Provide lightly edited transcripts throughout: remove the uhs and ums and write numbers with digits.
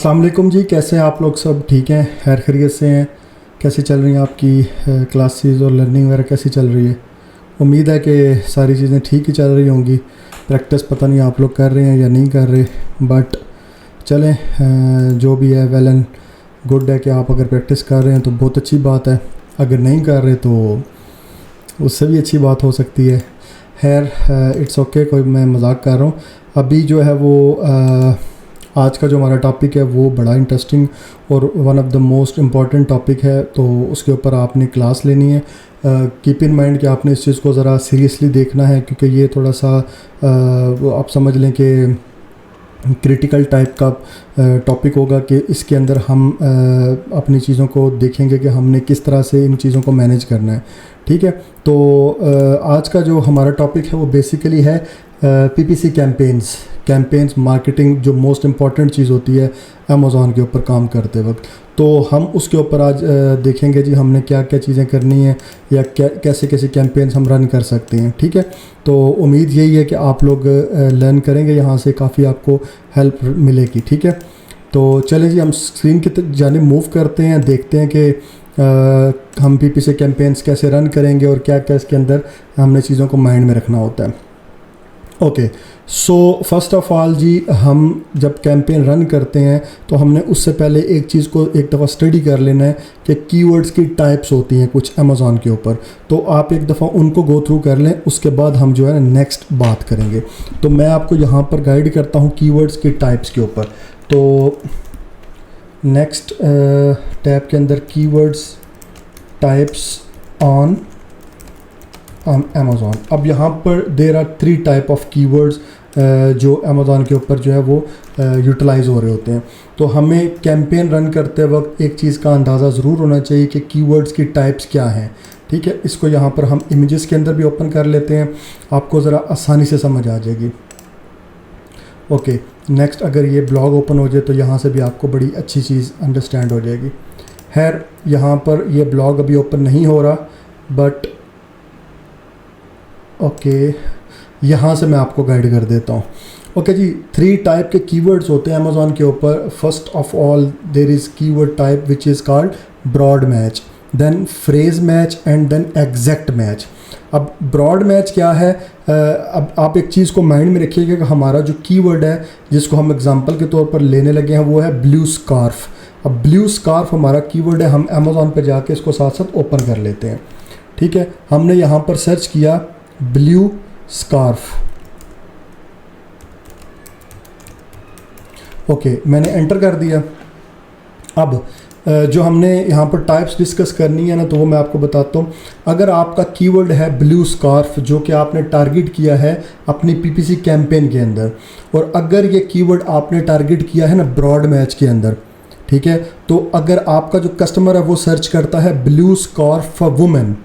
अस्सलाम वालेकुम जी, कैसे हैं आप लोग? सब ठीक हैं, खैर खैरियत से हैं? कैसी चल रही हैं आपकी क्लासेस और लर्निंग वगैरह कैसी चल रही है? उम्मीद है कि सारी चीज़ें ठीक ही चल रही होंगी। प्रैक्टिस पता नहीं आप लोग कर रहे हैं या नहीं कर रहे, बट चलें, जो भी है वेल एंड गुड है कि आप अगर प्रैक्टिस कर रहे हैं तो बहुत अच्छी बात है। अगर नहीं कर रहे तो उससे भी अच्छी बात हो सकती है। खैर इट्स ओके, कोई मैं मजाक कर रहा हूँ। अभी जो है वो आज का जो हमारा टॉपिक है वो बड़ा इंटरेस्टिंग और one of the most important topic है, तो उसके ऊपर आपने क्लास लेनी है। कीप इन माइंड कि आपने इस चीज़ को ज़रा सीरियसली देखना है, क्योंकि ये थोड़ा सा आप समझ लें कि क्रिटिकल टाइप का टॉपिक होगा कि इसके अंदर हम अपनी चीज़ों को देखेंगे कि हमने किस तरह से इन चीज़ों को मैनेज करना है। ठीक है, तो आज का जो हमारा टॉपिक है वो बेसिकली है पीपीसी कैंपेन्स मार्केटिंग, जो मोस्ट इम्पॉर्टेंट चीज़ होती है अमेज़ॉन के ऊपर काम करते वक्त। तो हम उसके ऊपर आज देखेंगे जी हमने क्या क्या चीज़ें करनी है या कैसे कैसे कैंपेन्स हम रन कर सकते हैं। ठीक है, तो उम्मीद यही है कि आप लोग लर्न करेंगे, यहाँ से काफ़ी आपको हेल्प मिलेगी। ठीक है, तो चलें जी हम स्क्रीन की जानिब मूव करते हैं, देखते हैं कि हम पीपीसी कैंपेन्स कैसे रन करेंगे और क्या क्या इसके अंदर हमने चीज़ों को माइंड में रखना होता है। Okay, so first of all जी, हम जब कैंपेन रन करते हैं तो हमने उससे पहले एक चीज़ को एक दफ़ा स्टडी कर लेना है कि कीवर्ड्स की टाइप्स होती हैं कुछ अमेज़ॉन के ऊपर। तो आप एक दफ़ा उनको गो थ्रू कर लें, उसके बाद हम जो है ना नेक्स्ट बात करेंगे। तो मैं आपको यहाँ पर गाइड करता हूँ कीवर्ड्स की टाइप्स के ऊपर। तो नेक्स्ट टैब के अंदर कीवर्ड्स टाइप्स ऑन अमेज़ॉन। अब यहाँ पर there are 3 type of keywords जो अमेज़ॉन के ऊपर जो है वो यूटिलाइज़ हो रहे होते हैं। तो हमें कैंपेन रन करते वक्त एक चीज़ का अंदाज़ा ज़रूर होना चाहिए कि कीवर्ड्स की टाइप्स क्या हैं। ठीक है, इसको यहाँ पर हम इमेजेस के अंदर भी ओपन कर लेते हैं, आपको ज़रा आसानी से समझ आ जाएगी। ओके, नेक्स्ट अगर ये ब्लॉग ओपन हो जाए तो यहाँ से भी आपको बड़ी अच्छी चीज़ अंडरस्टैंड हो जाएगी। खैर यहाँ पर ये ब्लॉग अभी ओपन नहीं हो रहा, बट ओके यहाँ से मैं आपको गाइड कर देता हूँ। ओके जी, 3 टाइप के कीवर्ड्स होते हैं अमेज़ॉन के ऊपर। First of all there is keyword type which is called broad match, then phrase match and then exact match. अब ब्रॉड मैच क्या है? अब आप एक चीज़ को माइंड में रखिएगा कि हमारा जो कीवर्ड है जिसको हम एग्जांपल के तौर पर लेने लगे हैं वो है ब्लू स्कार्फ। अब ब्लू स्कार्फ हमारा कीवर्ड है, हम अमेज़ॉन पे जाके इसको साथ साथ ओपन कर लेते हैं। ठीक है, हमने यहाँ पर सर्च किया ब्लू स्कार्फ। ओके, मैंने एंटर कर दिया। अब जो हमने यहाँ पर टाइप्स डिस्कस करनी है ना, तो वो मैं आपको बताता हूँ। अगर आपका कीवर्ड है ब्लू स्कार्फ जो कि आपने टारगेट किया है अपनी पीपीसी कैंपेन के अंदर, और अगर ये कीवर्ड आपने टारगेट किया है ना ब्रॉड मैच के अंदर, ठीक है, तो अगर आपका जो कस्टमर है वो सर्च करता है ब्लू स्कार्फ फॉर वुमेन,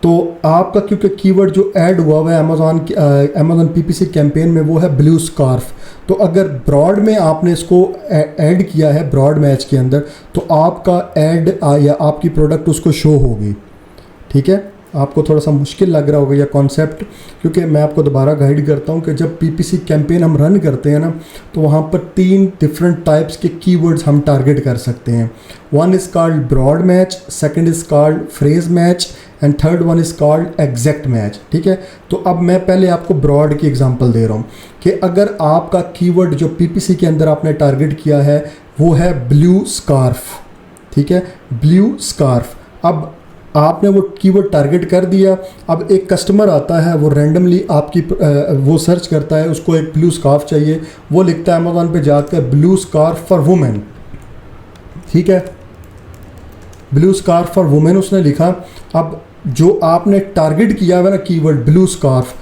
तो आपका क्योंकि कीवर्ड जो ऐड हुआ है अमेज़ॉन पीपीसी कैंपेन में वो है ब्लू स्कार्फ, तो अगर ब्रॉड में आपने इसको ऐड किया है ब्रॉड मैच के अंदर, तो आपका ऐड या आपकी प्रोडक्ट उसको शो होगी। ठीक है, आपको थोड़ा सा मुश्किल लग रहा होगा यह कॉन्सेप्ट, क्योंकि मैं आपको दोबारा गाइड करता हूँ कि जब पीपीसी कैंपेन हम रन करते हैं ना, तो वहाँ पर 3 डिफरेंट टाइप्स के कीवर्ड्स हम टारगेट कर सकते हैं। One is called broad match, second is called phrase match and third one is called exact match. ठीक है, तो अब मैं पहले आपको ब्रॉड की एग्जांपल दे रहा हूँ कि अगर आपका कीवर्ड जो पीपीसी के अंदर आपने टारगेट किया है वो है ब्लू स्कार्फ। ठीक है, ब्लू स्कार्फ। अब आपने वो कीवर्ड टारगेट कर दिया। अब एक कस्टमर आता है, वो रैंडमली आपकी वो सर्च करता है, उसको एक ब्लू स्कार्फ चाहिए, वो लिखता है अमेज़ॉन पे जाकर ब्लू स्कार्फ फॉर वुमेन। ठीक है, ब्लू स्कार्फ फॉर वुमेन उसने लिखा। अब जो आपने टारगेट किया हुआ ना कीवर्ड ब्लू स्कार्फ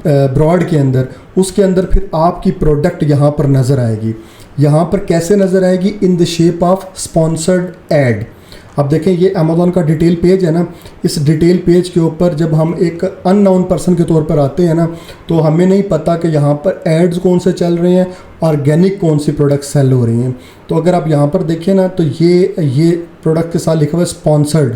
ब्रॉड के अंदर, उसके अंदर फिर आपकी प्रोडक्ट यहाँ पर नज़र आएगी। यहाँ पर कैसे नज़र आएगी? In the shape of sponsored ad. अब देखें, ये अमेज़ॉन का डिटेल पेज है ना, इस डिटेल पेज के ऊपर जब हम एक अननोन पर्सन के तौर पर आते हैं ना, तो हमें नहीं पता कि यहाँ पर एड्स कौन से चल रहे हैं, ऑर्गेनिक कौन सी प्रोडक्ट सेल हो रही हैं। तो अगर आप यहाँ पर देखें ना, तो ये प्रोडक्ट के साथ लिखा हुआ है स्पॉन्सर्ड,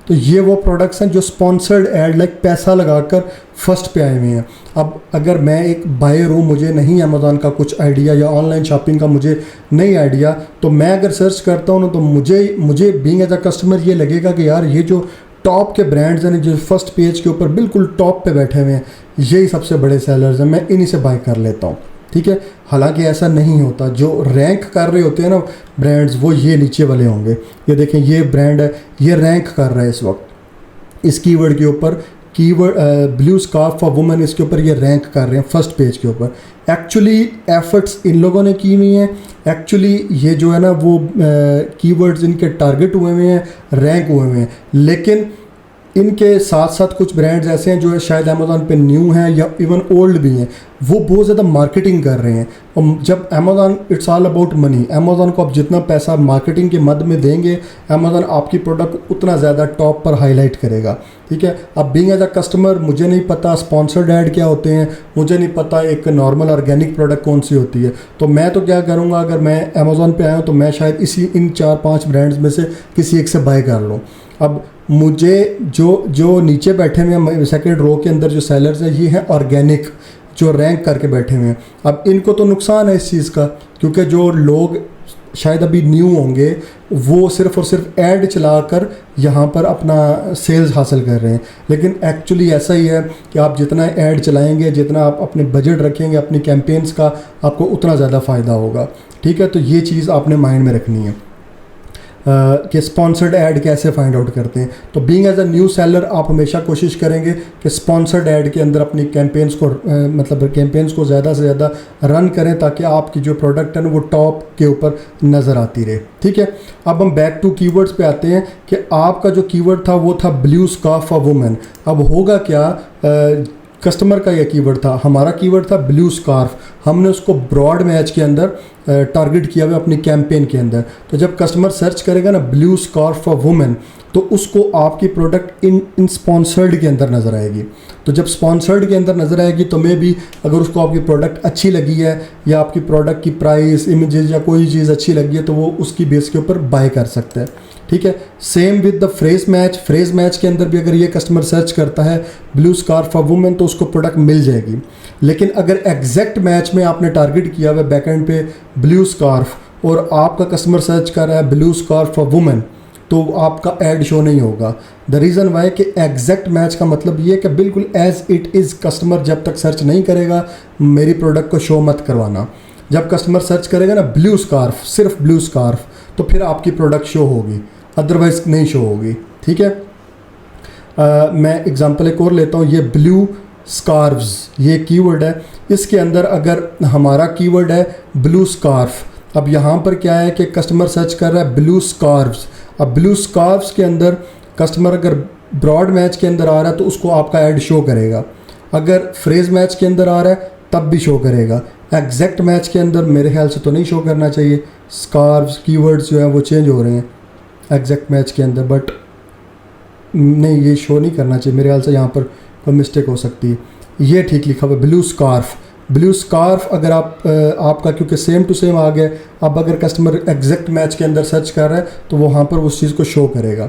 तो ये वो प्रोडक्ट्स हैं जो स्पॉन्सर्ड ऐड लाइक पैसा लगाकर फर्स्ट पे आए हुए हैं। अब अगर मैं एक बायर हूँ, मुझे नहीं अमेज़ॉन का कुछ आइडिया या ऑनलाइन शॉपिंग का मुझे नहीं आइडिया, तो मैं अगर सर्च करता हूँ ना, तो मुझे बीइंग एज अ कस्टमर ये लगेगा कि यार ये जो टॉप के ब्रांड्स हैं जो फर्स्ट पेज के ऊपर बिल्कुल टॉप पे बैठे हुए हैं, यही सबसे बड़े सेलर्स हैं, मैं इन्हीं से बाय कर लेता हूँ। ठीक है, हालांकि ऐसा नहीं होता। जो रैंक कर रहे होते हैं ना ब्रांड्स, वो ये नीचे वाले होंगे। ये देखें, ये ब्रांड है, ये रैंक कर रहा है इस वक्त इस कीवर्ड के ऊपर, keyword blue scarf for women, इसके ऊपर ये रैंक कर रहे हैं फर्स्ट पेज के ऊपर। एक्चुअली एफर्ट्स इन लोगों ने की हुई हैं, एक्चुअली ये जो है ना वो कीवर्ड्स इनके टारगेट हुए हुए हैं, रैंक हुए हुए हैं। लेकिन इनके साथ साथ कुछ ब्रांड्स ऐसे हैं जो शायद अमेज़ॉन पे न्यू हैं या इवन ओल्ड भी हैं, वो बहुत ज़्यादा मार्केटिंग कर रहे हैं। और जब Amazon, it's all about money, Amazon को आप जितना पैसा मार्केटिंग के मद में देंगे, अमेज़ॉन आपकी प्रोडक्ट उतना ज़्यादा टॉप पर हाईलाइट करेगा। ठीक है, अब बीइंग एज अ कस्टमर मुझे नहीं पता स्पॉन्सर्ड ऐड क्या होते हैं, मुझे नहीं पता एक नॉर्मल ऑर्गेनिक प्रोडक्ट कौन सी होती है। तो मैं तो क्या करूँगा, अगर मैं अमेज़ॉन पे आया हूँ तो मैं शायद इन 4-5 ब्रांड्स में से किसी एक से बाय कर लूँ। अब मुझे जो नीचे बैठे हुए हैं सेकंड रो के अंदर जो सेलर्स हैं, ये हैं ऑर्गेनिक, जो रैंक करके बैठे हुए हैं। अब इनको तो नुकसान है इस चीज़ का, क्योंकि जो लोग शायद अभी न्यू होंगे वो सिर्फ़ और सिर्फ ऐड चलाकर यहाँ पर अपना सेल्स हासिल कर रहे हैं। लेकिन एक्चुअली ऐसा ही है कि आप जितना ऐड चलाएंगे, जितना आप अपने बजट रखेंगे अपनी कैंपेन्स का, आपको उतना ज़्यादा फ़ायदा होगा। ठीक है, तो ये चीज़ आपने माइंड में रखनी है कि स्पॉन्सर्ड ऐड कैसे फाइंड आउट करते हैं। तो being as a new seller आप हमेशा कोशिश करेंगे कि स्पॉन्सर्ड ऐड के अंदर अपनी कैंपेन्स को कैंपेन्स को ज़्यादा से ज़्यादा रन करें, ताकि आपकी जो प्रोडक्ट है ना वो टॉप के ऊपर नज़र आती रहे। ठीक है, अब हम बैक टू कीवर्ड्स पे आते हैं कि आपका जो कीवर्ड था वो था ब्लू स्कार्फ फॉर वुमेन। अब होगा क्या, कस्टमर का यह कीवर्ड था, हमारा कीवर्ड था ब्लू स्कार्फ, हमने उसको ब्रॉड मैच के अंदर टारगेट किया हुआ अपनी कैंपेन के अंदर। तो जब कस्टमर सर्च करेगा ना ब्लू स्कार्फ फॉर वुमेन, तो उसको आपकी प्रोडक्ट इन स्पॉन्सर्ड के अंदर नज़र आएगी। तो जब स्पॉन्सर्ड के अंदर नज़र आएगी तो मे भी अगर उसको आपकी प्रोडक्ट अच्छी लगी है या आपकी प्रोडक्ट की प्राइस, इमेजेस या कोई चीज़ अच्छी लगी है, तो वो उसकी बेस के ऊपर बाय कर सकता है। ठीक है, same with the phrase match के अंदर भी अगर ये कस्टमर सर्च करता है ब्लू स्कार्फ फॉर वुमेन, तो उसको प्रोडक्ट मिल जाएगी। लेकिन अगर एग्जैक्ट मैच में आपने टारगेट किया हुआ बैकएंड पे ब्लू स्कार्फ और आपका कस्टमर सर्च कर रहा है ब्लू स्कार्फ फॉर वुमेन, तो आपका ऐड शो नहीं होगा। द रीज़न वाई कि एग्जैक्ट मैच का मतलब ये है कि बिल्कुल एज इट इज़ कस्टमर जब तक सर्च नहीं करेगा मेरी प्रोडक्ट को शो मत करवाना। जब कस्टमर सर्च करेगा ना ब्लू स्कार्फ, सिर्फ ब्लू स्कार्फ, तो फिर आपकी प्रोडक्ट शो होगी, अदरवाइज नहीं शो होगी। ठीक है, मैं एग्जांपल एक और लेता हूँ। ये ब्लू स्कार्व्स ये कीवर्ड है, इसके अंदर अगर हमारा कीवर्ड है ब्लू स्कार्फ, अब यहाँ पर क्या है कि कस्टमर सर्च कर रहा है ब्लू स्कार्व्स। अब ब्लू स्कार्व्स के अंदर कस्टमर अगर ब्रॉड मैच के अंदर आ रहा है तो उसको आपका ऐड शो करेगा, अगर फ्रेज मैच के अंदर आ रहा है तब भी शो करेगा। एग्जैक्ट मैच के अंदर मेरे ख्याल से तो नहीं शो करना चाहिए। स्कार्व्स कीवर्ड्स जो है वो चेंज हो रहे हैं एग्जैक्ट मैच के अंदर, बट नहीं, ये शो नहीं करना चाहिए मेरे ख्याल से, यहाँ पर कोई मिस्टेक हो सकती है। ये ठीक लिखा हुआ ब्लू स्कार्फ। ब्लू स्कार्फ अगर आपका क्योंकि सेम टू सेम आ गया, अब अगर कस्टमर एग्जैक्ट मैच के अंदर सर्च कर रहा है तो वहाँ पर उस चीज़ को शो करेगा।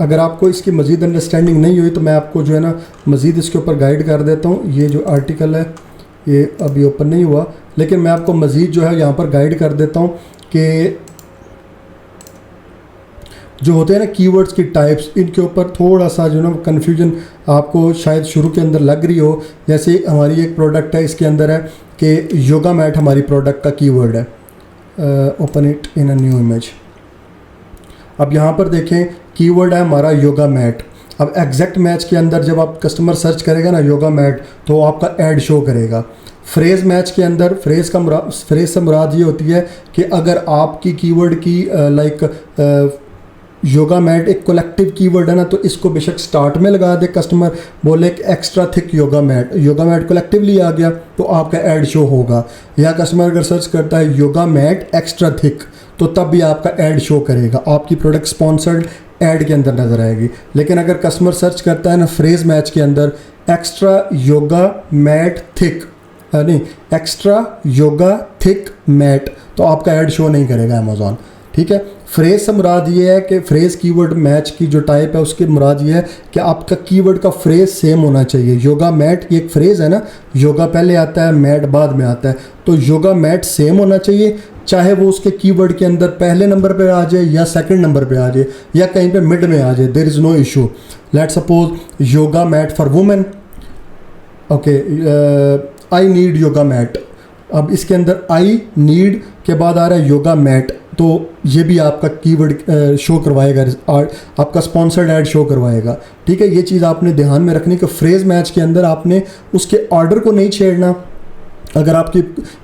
अगर आपको इसकी मज़ीद अंडरस्टैंडिंग नहीं हुई तो मैं आपको जो है ना मज़ीद इसके ऊपर गाइड कर देता हूँ। ये जो आर्टिकल है ये अभी ओपन नहीं हुआ, लेकिन मैं आपको मज़ीद जो है यहाँ पर गाइड कर देता हूँ कि जो होते हैं ना कीवर्ड्स की टाइप्स, इनके ऊपर थोड़ा सा जो ना कन्फ्यूजन आपको शायद शुरू के अंदर लग रही हो। जैसे हमारी एक प्रोडक्ट है, इसके अंदर है कि योगा मैट हमारी प्रोडक्ट का कीवर्ड है। Open it in a new image. अब यहाँ पर देखें कीवर्ड है हमारा योगा मैट। अब एग्जैक्ट मैच के अंदर जब आप कस्टमर सर्च करेगा ना योगा मैट, तो आपका ऐड शो करेगा। फ्रेज मैच के अंदर फ्रेज से मुराद ये होती है कि अगर आपकी कीवर्ड की लाइक योगा मैट एक कलेक्टिव कीवर्ड है ना, तो इसको बेशक स्टार्ट में लगा दे, कस्टमर बोले कि extra thick yoga mat collectively आ गया तो आपका ऐड शो होगा। या कस्टमर अगर सर्च करता है योगा मैट एक्स्ट्रा थिक, तो तब भी आपका ऐड शो करेगा, आपकी प्रोडक्ट स्पॉन्सर्ड ऐड के अंदर नज़र आएगी। लेकिन अगर कस्टमर सर्च करता है ना फ्रेज मैच के अंदर एक्स्ट्रा योगा मैट थिक, नहीं एक्स्ट्रा योगा थिक मैट, तो आपका ऐड शो नहीं करेगा अमेज़ॉन। ठीक है, फ्रेज से मुराद ये है कि फ्रेज कीवर्ड मैच की जो टाइप है उसकी मुराद ये है कि आपका कीवर्ड का फ्रेज सेम होना चाहिए। योगा मैट ये एक फ्रेज है ना, योगा पहले आता है, मैट बाद में आता है, तो योगा मैट सेम होना चाहिए, चाहे वो उसके कीवर्ड के अंदर पहले नंबर पे आ जाए या सेकंड नंबर पे आ जाए या कहीं पे मिड में आ जाए, there is no issue. Let's suppose yoga mat for women, okay, I need yoga mat. अब इसके अंदर आई नीड के बाद आ रहा है योगा मैट, तो ये भी आपका कीवर्ड शो करवाएगा, आपका स्पॉन्सर्ड ऐड शो करवाएगा। ठीक है, ये चीज़ आपने ध्यान में रखनी कि फ्रेज मैच के अंदर आपने उसके ऑर्डर को नहीं छेड़ना। अगर आपकी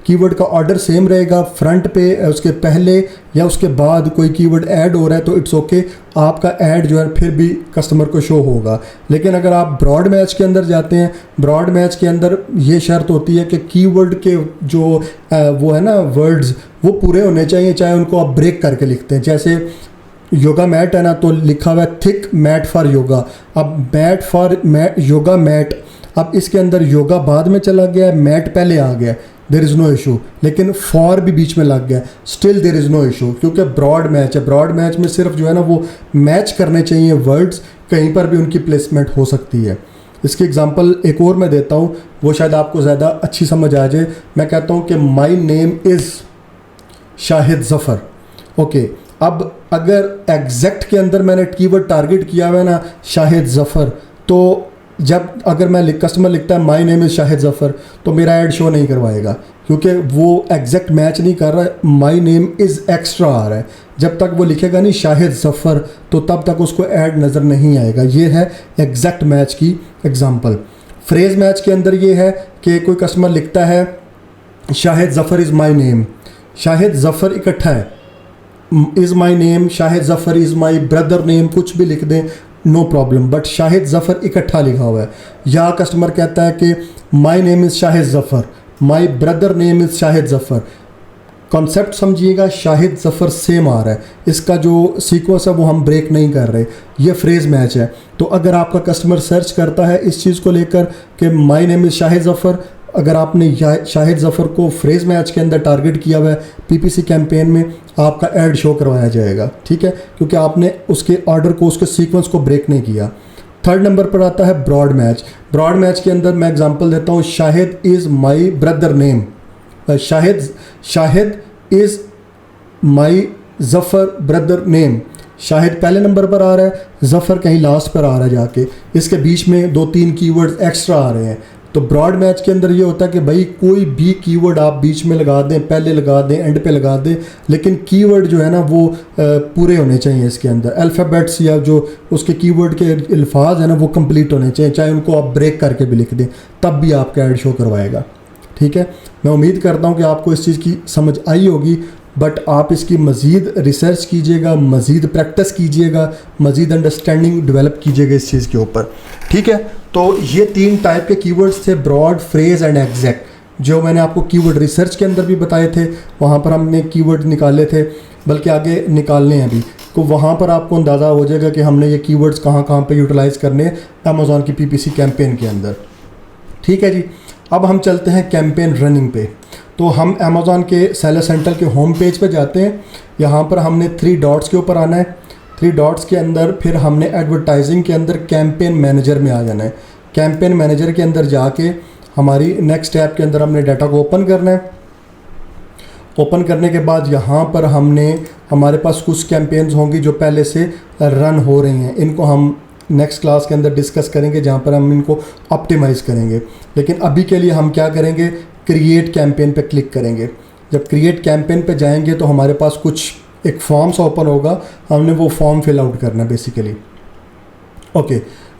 कीवर्ड का ऑर्डर सेम रहेगा, फ्रंट पे उसके पहले या उसके बाद कोई कीवर्ड ऐड हो रहा है तो इट्स ओके, आपका ऐड जो है फिर भी कस्टमर को शो होगा। लेकिन अगर आप ब्रॉड मैच के अंदर जाते हैं, ब्रॉड मैच के अंदर ये शर्त होती है कि कीवर्ड के जो वो है ना वर्ड्स, वो पूरे होने चाहिए, चाहे उनको आप ब्रेक करके लिखते हैं। जैसे योगा मैट है ना, तो लिखा हुआ है थिक मैट फॉर योगा, अब मैट फॉर योगा मैट, अब इसके अंदर योगा बाद में चला गया है, मैट पहले आ गया, देयर इज़ नो इशू, लेकिन फॉर भी बीच में लग गया, still there is no issue, क्योंकि ब्रॉड मैच है। ब्रॉड मैच में सिर्फ जो है ना वो मैच करने चाहिए वर्ड्स, कहीं पर भी उनकी प्लेसमेंट हो सकती है। इसकी एग्जांपल एक और मैं देता हूँ, वो शायद आपको ज़्यादा अच्छी समझ आ जाए। मैं कहता हूँ कि my name is Shahid Zafar, okay. अब अगर एग्जैक्ट के अंदर मैंने कीवर्ड टारगेट किया हुआ है ना शाहिद ज़फ़र, तो जब अगर मैं कस्टमर लिखता है माई नेम इज़ शाहिद ज़फ़र, तो मेरा ऐड शो नहीं करवाएगा, क्योंकि वो एग्जैक्ट मैच नहीं कर रहा है, माई नेम इज़ एक्स्ट्रा आ रहा है। जब तक वो लिखेगा नहीं शाहिद ज़फ़र, तो तब तक उसको ऐड नज़र नहीं आएगा। ये है एग्जैक्ट मैच की एग्जांपल। फ्रेज मैच के अंदर ये है कि कोई कस्टमर लिखता है Shahid Zafar is my name, Shahid Zafar इकट्ठा है, is my name, Shahid Zafar is my brother name, कुछ भी लिख दें, no problem, but Shahid Zafar इकट्ठा लिखा हुआ है। या कस्टमर कहता है कि my name is Shahid Zafar, my brother name is Shahid Zafar, concept समझिएगा, शाहिद ज़फ़र सेम आ रहा है, इसका जो सीक्वेंस है वो हम ब्रेक नहीं कर रहे, ये फ्रेज मैच है। तो अगर आपका कस्टमर सर्च करता है इस चीज़ को लेकर कि my name is Shahid Zafar, अगर आपने शाहिद ज़फ़र को फ्रेज मैच के अंदर टारगेट किया हुआ है पीपीसी कैंपेन में, आपका ऐड शो करवाया जाएगा। ठीक है, क्योंकि आपने उसके ऑर्डर को, उसके सीक्वेंस को ब्रेक नहीं किया। थर्ड नंबर पर आता है ब्रॉड मैच। ब्रॉड मैच के अंदर मैं एग्जांपल देता हूँ, Shahid is my brother name, Shahid is my Zafar brother name, Shahid पहले नंबर पर आ रहा है, ज़फ़र कहीं लास्ट पर आ रहा है जाके, इसके बीच में 2-3 कीवर्ड्स एक्स्ट्रा आ रहे हैं। तो ब्रॉड मैच के अंदर ये होता है कि भाई कोई भी कीवर्ड आप बीच में लगा दें, पहले लगा दें, एंड पे लगा दें, लेकिन कीवर्ड जो है ना वो पूरे होने चाहिए इसके अंदर। अल्फ़ाबेट्स या जो उसके कीवर्ड के अल्फाज हैं ना वो कंप्लीट होने चाहिए, चाहे उनको आप ब्रेक करके भी लिख दें, तब भी आपका ऐड शो करवाएगा। ठीक है, मैं उम्मीद करता हूँ कि आपको इस चीज़ की समझ आई होगी, बट आप इसकी मज़ीद रिसर्च कीजिएगा, मज़ीद प्रैक्टिस कीजिएगा, मज़ीद अंडरस्टैंडिंग डेवलप कीजिएगा इस चीज़ के ऊपर। ठीक है, तो ये 3 टाइप के कीवर्ड्स थे, ब्रॉड, फ्रेज एंड एग्जैक्ट, जो मैंने आपको कीवर्ड रिसर्च के अंदर भी बताए थे, वहाँ पर हमने कीवर्ड निकाले थे, बल्कि आगे निकालने हैं अभी, तो वहाँ पर आपको अंदाज़ा हो जाएगा कि हमने ये कीवर्ड्स कहाँ कहाँ पे यूटिलाइज़ करने हैं अमेज़ॉन की पीपीसी कैंपेन के अंदर। ठीक है जी, अब हम चलते हैं कैंपेन रनिंग पे। तो हम अमेज़ॉन के सेलर सेंटर के होम पेज पे जाते हैं, यहाँ पर हमने 3 डॉट्स के ऊपर आना है, 3 डॉट्स के अंदर फिर हमने एडवर्टाइजिंग के अंदर कैंपेन मैनेजर में आ जाना है। कैंपेन मैनेजर के अंदर जाके हमारी नेक्स्ट ऐप के अंदर हमने डाटा को ओपन करना है। ओपन करने के बाद यहाँ पर हमने, हमारे पास कुछ कैंपेन्स होंगी जो पहले से रन हो रही हैं, इनको हम नेक्स्ट क्लास के अंदर डिस्कस करेंगे, जहाँ पर हम इनको ऑप्टिमाइज़ करेंगे। लेकिन अभी के लिए हम क्या करेंगे, क्रिएट कैंपेन पे क्लिक करेंगे। जब क्रिएट कैंपेन पे जाएंगे तो हमारे पास कुछ एक फॉर्म्स ओपन होगा, हमने वो फॉर्म फिल आउट करना है बेसिकली। ओके,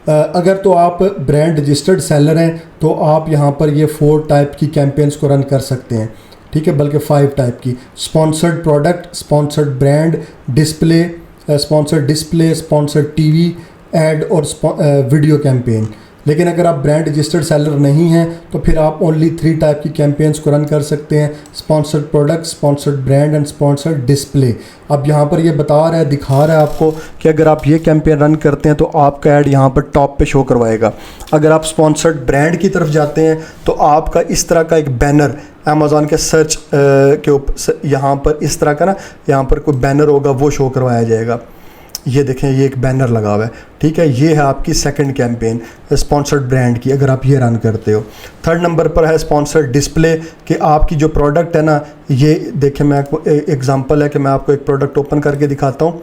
अगर तो आप ब्रांड रजिस्टर्ड सेलर हैं तो आप यहाँ पर ये 4 टाइप की कैंपेन्स को रन कर सकते हैं। ठीक है, बल्कि 5 टाइप की, sponsored product, sponsored brand, sponsored display, sponsored TV ad और वीडियो कैंपेन। लेकिन अगर आप ब्रांड रजिस्टर्ड सेलर नहीं हैं तो फिर आप ओनली 3 टाइप की कैंपेन्स को रन कर सकते हैं, sponsored product, sponsored brand and sponsored display. अब यहाँ पर ये बता रहा है, दिखा रहा है आपको कि अगर आप ये कैंपेन रन करते हैं तो आपका ऐड यहाँ पर टॉप पे शो करवाएगा। अगर आप स्पॉन्सर्ड ब्रांड की तरफ जाते हैं तो आपका इस तरह का एक बैनर अमेज़ॉन के सर्च के ऊपर यहाँ पर इस तरह का ना, यहाँ पर कोई बैनर होगा वो शो करवाया जाएगा। ये देखें, ये एक बैनर लगा हुआ है, ठीक है। ये है आपकी सेकंड कैंपेन स्पॉन्सर्ड ब्रांड की, अगर आप ये रन करते हो। थर्ड नंबर पर है स्पॉन्सर्ड डिस्प्ले, कि आपकी जो प्रोडक्ट है ना, ये देखें, मैं आपको एग्जांपल है कि मैं आपको एक प्रोडक्ट ओपन करके दिखाता हूँ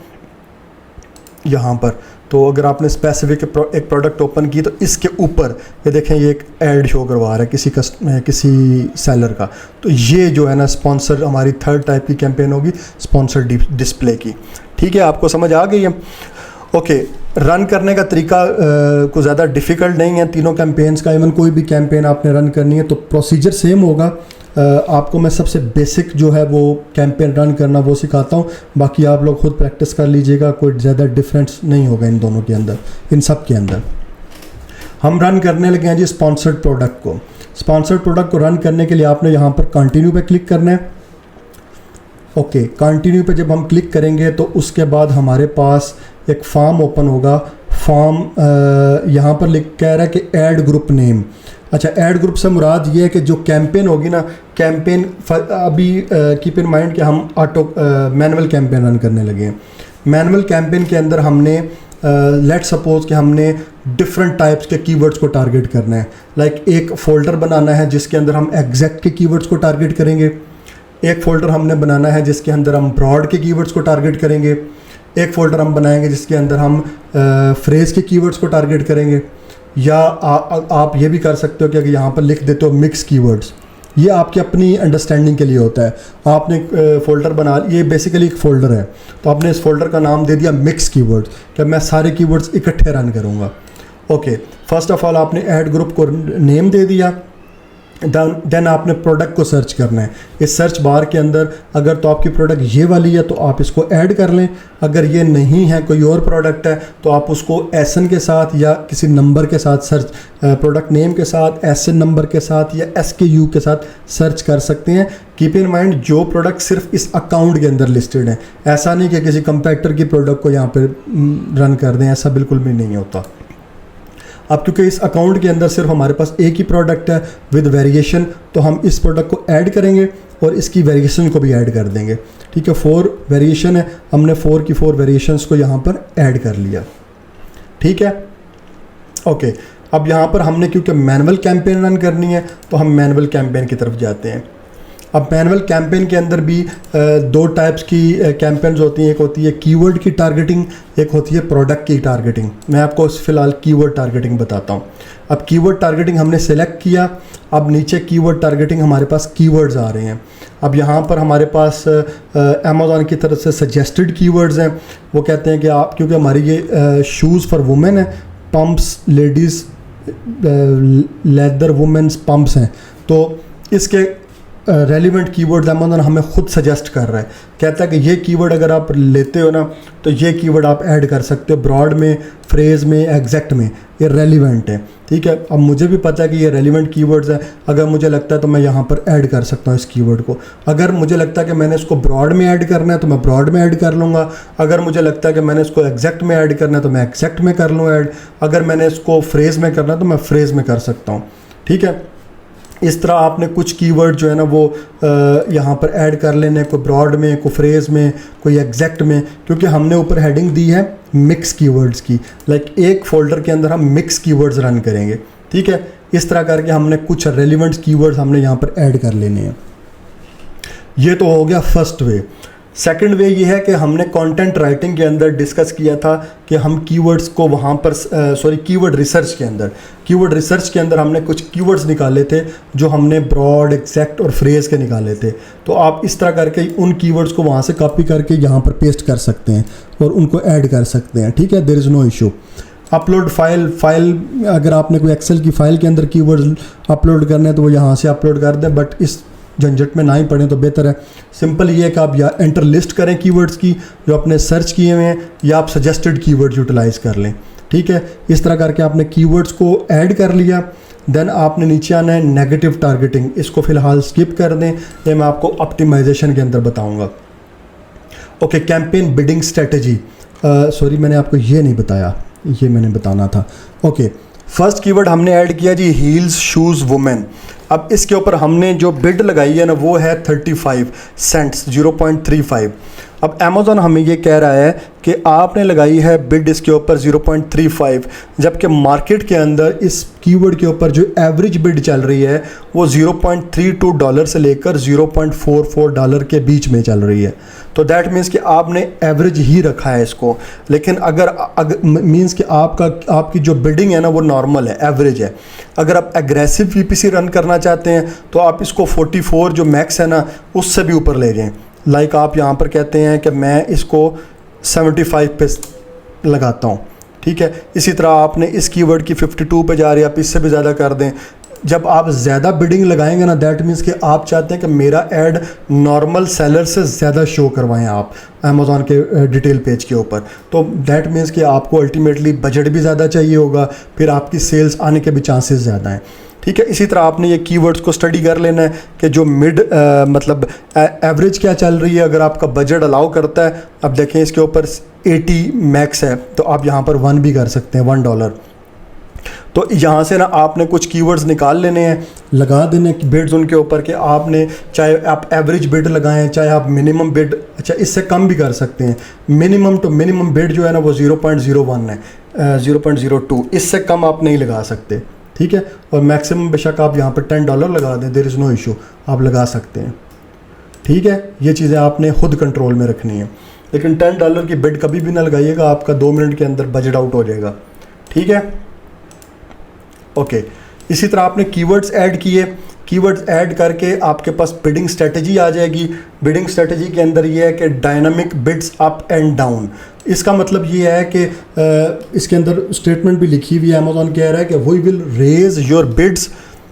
यहाँ पर। तो अगर आपने स्पेसिफिक एक प्रोडक्ट ओपन की तो इसके ऊपर ये देखें, ये एक ऐड शो करवा रहा है किसी सेलर का। तो ये जो है ना स्पॉन्सर, हमारी थर्ड टाइप की कैंपेन होगी स्पॉन्सर डिस्प्ले की, ठीक है। आपको समझ आ गई है? ओके, रन करने का तरीका कुछ ज़्यादा डिफ़िकल्ट नहीं है तीनों कैंपेन्स का। इवन कोई भी कैंपेन आपने रन करनी है तो प्रोसीजर सेम होगा। आपको मैं सबसे बेसिक जो है वो कैंपेन रन करना वो सिखाता हूँ, बाकी आप लोग खुद प्रैक्टिस कर लीजिएगा। कोई ज़्यादा डिफरेंस नहीं होगा इन दोनों के अंदर, इन सब के अंदर। हम रन करने लगे हैं जी स्पॉन्सर्ड प्रोडक्ट को। स्पॉन्सर्ड प्रोडक्ट को रन करने के लिए आपने यहाँ पर कंटिन्यू पे क्लिक करना है। ओके, कंटिन्यू पे जब हम क्लिक करेंगे तो उसके बाद हमारे पास एक फॉर्म ओपन होगा। फॉर्म यहाँ पर कह रहा है कि ऐड ग्रुप नेम। अच्छा, ऐड ग्रुप से मुराद ये है कि जो कैंपेन होगी ना, कैंपेन अभी कीप इन माइंड कि हम मैनुअल कैंपेन रन करने लगे हैं। मैनुअल कैंपेन के अंदर हमने लेट सपोज कि हमने डिफरेंट टाइप्स के कीवर्ड्स को टारगेट करना है। लाइक एक फ़ोल्डर बनाना है जिसके अंदर हम एग्जैक्ट के कीवर्ड्स को टारगेट करेंगे। एक फ़ोल्डर हमने बनाना है जिसके अंदर हम ब्रॉड के कीवर्ड्स को टारगेट करेंगे। एक फ़ोल्डर हम बनाएंगे जिसके अंदर हम फ्रेज़ के कीवर्ड्स को टारगेट करेंगे। या आप ये भी कर सकते हो कि अगर यहाँ पर लिख देते हो मिक्स कीवर्ड्स, ये आपकी अपनी अंडरस्टैंडिंग के लिए होता है। आपने फ़ोल्डर बना, ये बेसिकली एक फ़ोल्डर है, तो आपने इस फोल्डर का नाम दे दिया मिक्स कीवर्ड्स, कि मैं सारे कीवर्ड्स इकट्ठे रन करूँगा। ओके, फर्स्ट ऑफ ऑल आपने ऐड ग्रुप को नेम दे दिया। देन आपने प्रोडक्ट को सर्च करना है। इस सर्च बार के अंदर अगर तो आपकी प्रोडक्ट ये वाली है तो आप इसको ऐड कर लें। अगर ये नहीं है, कोई और प्रोडक्ट है, तो आप उसको SN के साथ या किसी नंबर के साथ सर्च, प्रोडक्ट नेम के साथ, SN नंबर के साथ या SKU के साथ सर्च कर सकते हैं। कीप इन माइंड, जो प्रोडक्ट सिर्फ इस अकाउंट के अंदर लिस्टेड है, ऐसा नहीं कि किसी कंपेटिटर की प्रोडक्ट को यहाँ पर रन कर दें, ऐसा बिल्कुल भी नहीं होता। अब क्योंकि इस अकाउंट के अंदर सिर्फ हमारे पास एक ही प्रोडक्ट है विद वेरिएशन, तो हम इस प्रोडक्ट को ऐड करेंगे और इसकी वेरिएशन को भी ऐड कर देंगे। ठीक है, 4 वेरिएशन है, हमने 4 की 4 वेरिएशंस को यहाँ पर ऐड कर लिया। ठीक है, ओके। अब यहाँ पर हमने क्योंकि मैनुअल कैंपेन रन करनी है तो हम मैनुअल कैंपेन की तरफ जाते हैं। अब मैनुअल कैंपेन के अंदर भी 2 टाइप्स की कैंपेन्स होती हैं। एक होती है कीवर्ड की टारगेटिंग, एक होती है प्रोडक्ट की टारगेटिंग। मैं आपको फ़िलहाल कीवर्ड टारगेटिंग बताता हूँ। अब कीवर्ड टारगेटिंग हमने सेलेक्ट किया। अब नीचे कीवर्ड टारगेटिंग हमारे पास कीवर्ड्स आ रहे हैं। अब यहाँ पर हमारे पास अमेज़ॉन की तरफ से सजेस्टेड कीवर्ड्स हैं। वो कहते हैं कि आप, क्योंकि हमारी ये शूज़ फॉर वुमेन है, pumps ladies leather women's pumps हैं, तो इसके रेलिवेंट कीवर्ड्स अमेज़न हमें खुद सजेस्ट कर रहा है। कहता है कि ये कीवर्ड अगर आप लेते हो ना तो ये कीवर्ड आप ऐड कर सकते हो ब्रॉड में, फ्रेज़ में, एग्जैक्ट में, ये रेलिवेंट है। ठीक है, अब मुझे भी पता है कि ये रेलिवेंट कीवर्ड्स हैं। अगर मुझे लगता है तो मैं यहाँ पर ऐड कर सकता हूँ इस कीवर्ड को। अगर मुझे लगता है कि मैंने इसको ब्रॉड में ऐड करना है तो मैं ब्रॉड में ऐड कर लूँगा। अगर मुझे लगता है कि मैंने इसको एग्जैक्ट में ऐड करना है तो मैं एग्जैक्ट में कर लूँ ऐड। अगर मैंने इसको फ्रेज़ में करना है तो मैं फ्रेज़ में कर सकता हूँ। ठीक है, इस तरह आपने कुछ कीवर्ड जो है ना वो यहाँ पर ऐड कर लेने, कोई ब्रॉड में, कोई फ्रेज़ में, कोई एग्जैक्ट में, क्योंकि हमने ऊपर हेडिंग दी है मिक्स कीवर्ड्स की। लाइक एक फ़ोल्डर के अंदर हम मिक्स कीवर्ड्स रन करेंगे। ठीक है, इस तरह करके हमने कुछ रेलिवेंट कीवर्ड्स हमने यहाँ पर ऐड कर लेने हैं। ये तो हो गया फर्स्ट वे। सेकंड वे ये है कि हमने कंटेंट राइटिंग के अंदर डिस्कस किया था कि हम कीवर्ड्स को वहाँ पर कीवर्ड रिसर्च के अंदर हमने कुछ कीवर्ड्स निकाले थे जो हमने ब्रॉड, एग्जैक्ट और फ्रेज़ के निकाले थे। तो आप इस तरह करके उन कीवर्ड्स को वहाँ से कॉपी करके यहाँ पर पेस्ट कर सकते हैं और उनको ऐड कर सकते हैं। ठीक है, there is no issue. Upload file अगर आपने कोई एक्सेल की फ़ाइल के अंदर कीवर्ड्स अपलोड करने हैं तो वो यहाँ से अपलोड कर दें, बट इस झंझट में ना ही पढ़ें तो बेहतर है। सिंपल ये है कि आप या एंटर लिस्ट करें कीवर्ड्स की जो आपने सर्च किए हुए हैं, या आप सजेस्टेड कीवर्ड्स यूटिलाइज़ कर लें। ठीक है। इस तरह करके आपने कीवर्ड्स को ऐड कर लिया। देन आपने नीचे आना है नेगेटिव टारगेटिंग, इसको फ़िलहाल स्किप कर दें, ये मैं आपको ऑप्टिमाइजेशन के अंदर बताऊंगा। Okay, campaign bidding strategy, sorry मैंने आपको ये नहीं बताया, ये मैंने बताना था। ओके, फर्स्ट कीवर्ड हमने ऐड किया जी हील्स शूज़ वुमेन। अब इसके ऊपर हमने जो बिड लगाई है ना वो है 35 सेंट्स, 0.35। अब अमेज़ॉन हमें ये कह रहा है कि आपने लगाई है बिड इसके ऊपर 0.35, जबकि मार्केट के अंदर इस कीवर्ड के ऊपर जो एवरेज बिड चल रही है वो $0.32 से लेकर $0.44 के बीच में चल रही है। तो दैट मीन्स कि आपने एवरेज ही रखा है इसको। लेकिन अगर मीन्स कि आपकी जो बिडिंग है ना वो नॉर्मल है, एवरेज है। अगर आप एग्रेसिव पीपीसी रन करना चाहते हैं तो आप इसको 44 जो मैक्स है ना उससे भी ऊपर ले जाएं। लाइक आप यहाँ पर कहते हैं कि मैं इसको 75 पे लगाता हूँ, ठीक है। इसी तरह आपने इस कीवर्ड की 52 पे जा रही है, आप इससे भी ज़्यादा कर दें। जब आप ज़्यादा बिडिंग लगाएंगे ना दैट मीन्स कि आप चाहते हैं कि मेरा ऐड नॉर्मल सेलर से ज़्यादा शो करवाएं आप अमेज़ॉन के डिटेल पेज के ऊपर, तो दैट मीन्स कि आपको अल्टीमेटली बजट भी ज़्यादा चाहिए होगा, फिर आपकी सेल्स आने के भी चांसेस ज़्यादा हैं, ठीक है। इसी तरह आपने ये कीवर्ड्स को स्टडी कर लेना है कि जो मिड मतलब एवरेज क्या चल रही है। अगर आपका बजट अलाउ करता है, अब देखें इसके ऊपर 80 मैक्स है तो आप यहाँ पर 1 भी कर सकते हैं, $1। तो यहाँ से ना आपने कुछ कीवर्ड्स निकाल लेने हैं, लगा देने बिड्स उनके ऊपर कि आपने चाहे आप एवरेज बिड लगाएं, चाहे आप मिनिमम बिड, अच्छा इससे कम भी कर सकते हैं। मिनिमम टू मिनिमम बिड जो है ना वो 0.01 है, 0.02, इससे कम आप नहीं लगा सकते, ठीक है। और मैक्सिमम बेशक आप यहाँ पर $10 लगा दें, देयर इज़ नो इशू, आप लगा सकते हैं, ठीक है। ये चीज़ें आपने खुद कंट्रोल में रखनी है, लेकिन $10 की बिड कभी भी ना लगाइएगा, आपका 2 मिनट के अंदर बजट आउट हो जाएगा, ठीक है। ओके, इसी तरह आपने कीवर्ड्स ऐड किए, कीवर्ड्स ऐड करके आपके पास बिडिंग स्ट्रेटजी आ जाएगी। बिडिंग स्ट्रेटजी के अंदर ये है कि dynamic bids up and down. इसका मतलब ये है कि इसके अंदर स्टेटमेंट भी लिखी हुई है, अमेज़ॉन कह रहा है कि we will raise your bids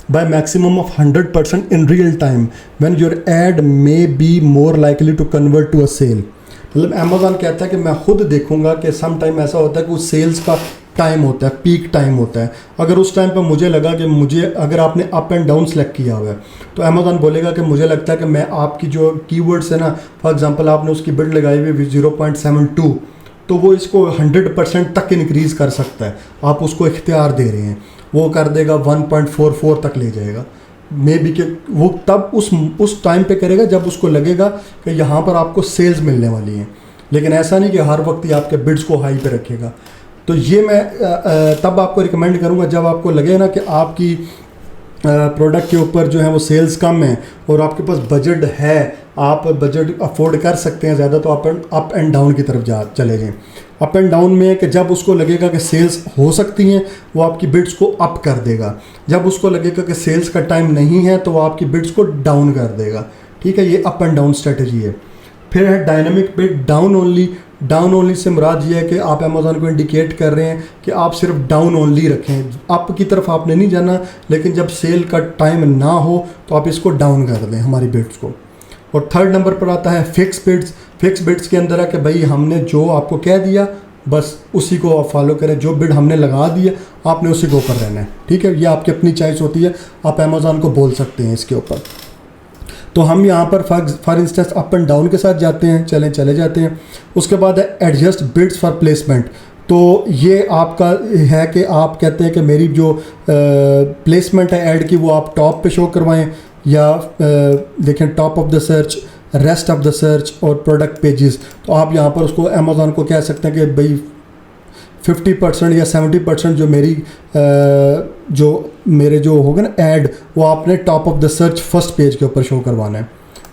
by maximum of 100% in real time when your ad may be more likely to convert to a sale। मतलब अमेज़ॉन कहता है कि मैं खुद देखूंगा कि सम टाइम ऐसा होता है कि उस सेल्स का टाइम होता है, पीक टाइम होता है। अगर उस टाइम पर मुझे लगा कि मुझे, अगर आपने अप एंड डाउन सेलेक्ट किया हुआ है तो अमेज़ॉन बोलेगा कि मुझे लगता है कि मैं आपकी जो कीवर्ड्स है ना, फॉर एग्जांपल आपने उसकी बिड लगाई हुई 0.72, तो वो इसको 100% तक इंक्रीज़ कर सकता है। आप उसको इख्तियार दे रहे हैं, वो कर देगा 1.44 तक ले जाएगा, मे बी कि वो तब उस टाइम पे करेगा जब उसको लगेगा कि यहाँ पर आपको सेल्स मिलने वाली हैं। लेकिन ऐसा नहीं कि हर वक्त ही आपके बिड्स को हाई पे रखेगा। तो ये मैं तब आपको रिकमेंड करूँगा जब आपको लगे ना कि आपकी प्रोडक्ट के ऊपर जो है वो सेल्स कम है और आपके पास बजट है, आप बजट अफोर्ड कर सकते हैं ज़्यादा, तो आप अप एंड डाउन की तरफ चले जाएँ। अप एंड डाउन में कि जब उसको लगेगा कि सेल्स हो सकती हैं वो आपकी बिड्स को अप कर देगा, जब उसको लगेगा कि सेल्स का टाइम नहीं है तो वो आपकी बिड्स को डाउन कर देगा, ठीक है। ये अप एंड डाउन स्ट्रेटजी है। फिर है dynamic bid down only. Down only say मुराद ये है कि आप अमेज़ॉन को इंडिकेट कर रहे हैं कि आप सिर्फ डाउन ओनली रखें, अप की तरफ आपने नहीं जाना, लेकिन जब सेल का टाइम ना हो तो आप इसको डाउन कर दें हमारी बिड्स को। और थर्ड नंबर पर आता है फिक्स बिड्स। फिक्स बिड्स के अंदर है कि भाई हमने जो आपको कह दिया बस उसी को आप फॉलो करें, जो बिड हमने लगा दिया आपने उसी के ऊपर रहना है, ठीक है। ये आपकी अपनी चॉइस होती है, आप अमेज़ॉन को बोल सकते हैं इसके ऊपर। तो हम यहाँ पर for instance up and down के साथ जाते हैं, चले जाते हैं। उसके बाद है एडजस्ट बिड्स फॉर प्लेसमेंट। तो ये आपका है कि आप कहते हैं कि मेरी जो प्लेसमेंट है ऐड की वो आप टॉप पे शो करवाएं, या देखें top of the search, rest of the search और प्रोडक्ट पेजेस। तो आप यहाँ पर उसको अमेज़ॉन को कह सकते हैं कि भाई 50% या 70% जो मेरे जो होगा ना ऐड, वो आपने top of the search first page के ऊपर शो करवाना है,